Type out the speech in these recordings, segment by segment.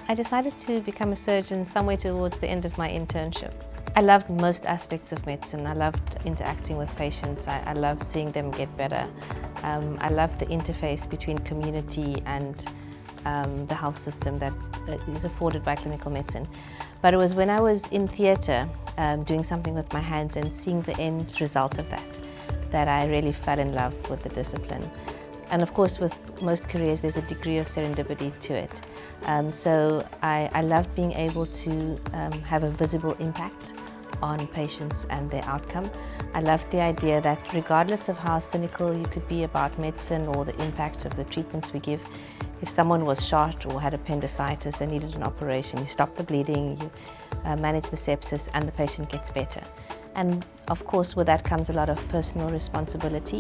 I decided to become a surgeon somewhere towards the end of my internship. I loved most aspects of medicine. I loved interacting with patients. I loved seeing them get better. I loved the interface between community and the health system that is afforded by clinical medicine. But it was when I was in theatre doing something with my hands and seeing the end result of that I really fell in love with the discipline. And of course, with most careers, there's a degree of serendipity to it. So I loved being able to have a visible impact on patients and their outcome. I loved the idea that regardless of how cynical you could be about medicine or the impact of the treatments we give, if someone was shot or had appendicitis and needed an operation, you stop the bleeding, you manage the sepsis, and the patient gets better. And of course, with that comes a lot of personal responsibility,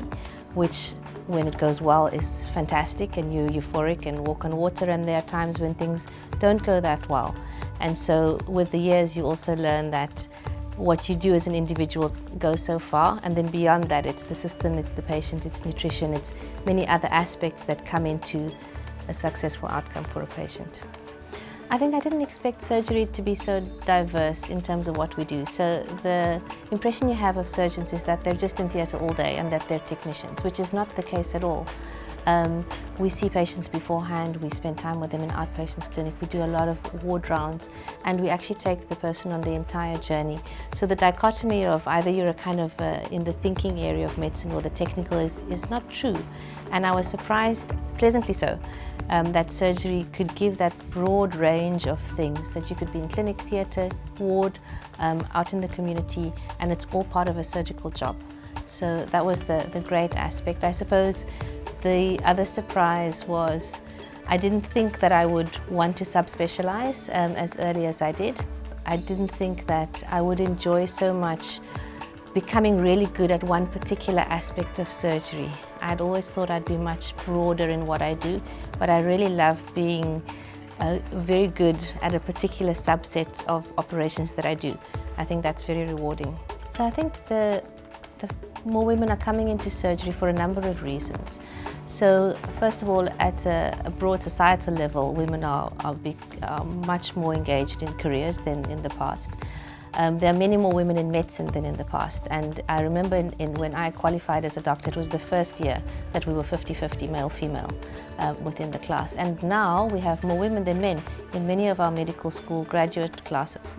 which when it goes well is fantastic and you're euphoric and walk on water, and there are times when things don't go that well. And so with the years you also learn that what you do as an individual goes so far, and then beyond that it's the system, it's the patient, it's nutrition, it's many other aspects that come into a successful outcome for a patient. I think I didn't expect surgery to be so diverse in terms of what we do. So the impression you have of surgeons is that they're just in theatre all day and that they're technicians, which is not the case at all. We see patients beforehand, we spend time with them in outpatients clinic, we do a lot of ward rounds, and we actually take the person on the entire journey. So the dichotomy of either you're a kind of in the thinking area of medicine or the technical is not true. And I was surprised, pleasantly so, that surgery could give that broad range of things, that you could be in clinic, theatre, ward, out in the community, and it's all part of a surgical job. So that was the great aspect. I suppose the other surprise was I didn't think that I would want to subspecialize as early as I did. I didn't think that I would enjoy so much becoming really good at one particular aspect of surgery. I'd always thought I'd be much broader in what I do, but I really love being very good at a particular subset of operations that I do. I think that's very rewarding. So I think the more women are coming into surgery for a number of reasons. So first of all, at a broad societal level, women are much more engaged in careers than in the past. There are many more women in medicine than in the past, and I remember when I qualified as a doctor, it was the first year that we were 50-50 male-female within the class, and now we have more women than men in many of our medical school graduate classes.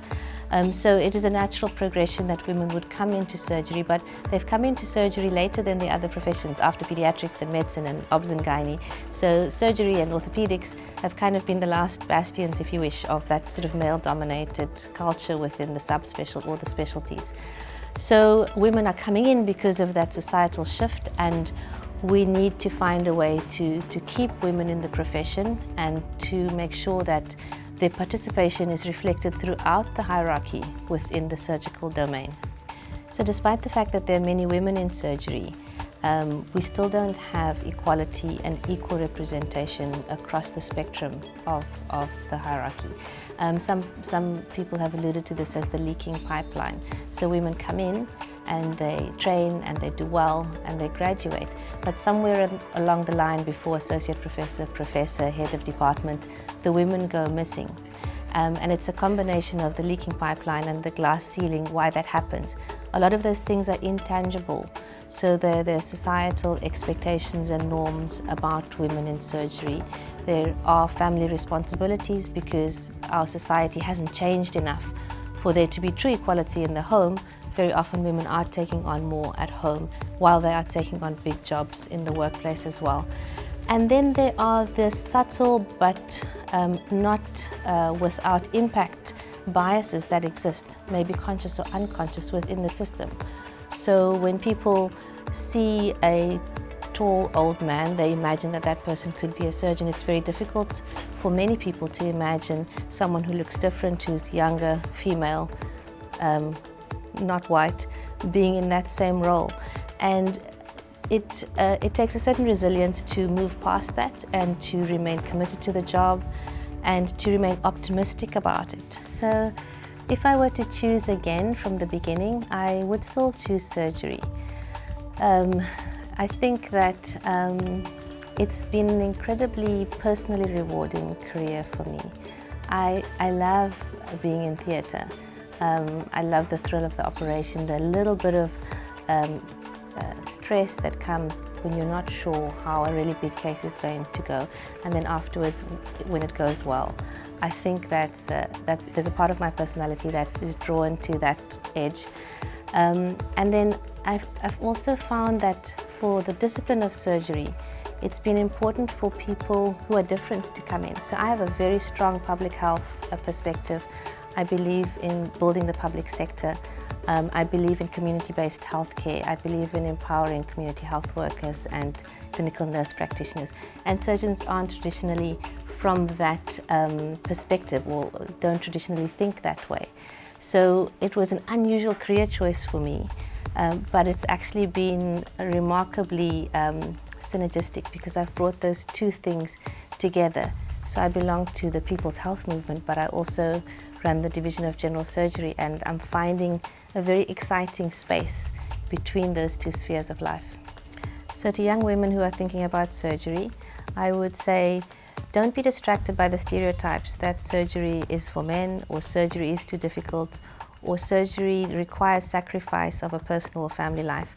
So it is a natural progression that women would come into surgery, but they've come into surgery later than the other professions, after pediatrics and medicine and obs and gynae. So surgery and orthopedics have kind of been the last bastions, if you wish, of that sort of male-dominated culture within the subspecial or the specialties. So women are coming in because of that societal shift, and we need to find a way to keep women in the profession and to make sure that their participation is reflected throughout the hierarchy within the surgical domain. So despite the fact that there are many women in surgery, we still don't have equality and equal representation across the spectrum of the hierarchy. Some people have alluded to this as the leaking pipeline. So women come in and they train and they do well and they graduate, but somewhere along the line before associate professor, head of department, the women go missing. And it's a combination of the leaking pipeline and the glass ceiling why that happens. A lot of those things are intangible. So there are societal expectations and norms about women in surgery. There are family responsibilities because our society hasn't changed enough for there to be true equality in the home. Very often women are taking on more at home while they are taking on big jobs in the workplace as well. And then there are the subtle but not without impact biases that exist, maybe conscious or unconscious, within the system. So when people see a tall old man, they imagine that that person could be a surgeon. It's very difficult for many people to imagine someone who looks different, who's younger, female, not white, being in that same role. And it takes a certain resilience to move past that and to remain committed to the job and to remain optimistic about it. So if I were to choose again from the beginning, I would still choose surgery. I think that it's been an incredibly personally rewarding career for me. I love being in theatre. I love the thrill of the operation, the little bit of stress that comes when you're not sure how a really big case is going to go, and then afterwards when it goes well. I think there's a part of my personality that is drawn to that edge. And then I've also found that for the discipline of surgery, it's been important for people who are different to come in. So I have a very strong public health perspective. I believe in building the public sector. I believe in community-based healthcare. I believe in empowering community health workers and clinical nurse practitioners. And surgeons aren't traditionally from that perspective, or don't traditionally think that way. So it was an unusual career choice for me, but it's actually been remarkably synergistic, because I've brought those two things together. So I belong to the People's Health Movement, but I also run the Division of General Surgery, and I'm finding a very exciting space between those two spheres of life. So to young women who are thinking about surgery, I would say, don't be distracted by the stereotypes that surgery is for men, or surgery is too difficult, or surgery requires sacrifice of a personal or family life.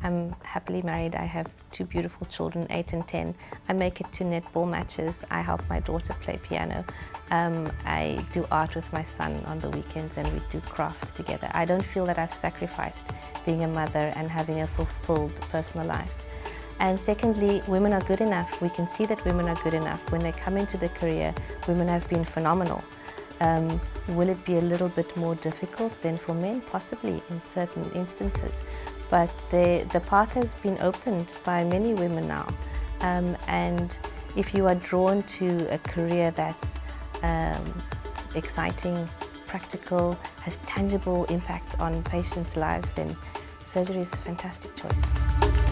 I'm happily married. I have two beautiful children, 8 and 10. I make it to netball matches. I help my daughter play piano. I do art with my son on the weekends, and we do crafts together. I don't feel that I've sacrificed being a mother and having a fulfilled personal life. And secondly, women are good enough. We can see that women are good enough. When they come into the career, women have been phenomenal. Will it be a little bit more difficult than for men? Possibly in certain instances. But the path has been opened by many women now. And if you are drawn to a career that's exciting, practical, has tangible impact on patients' lives, then surgery is a fantastic choice.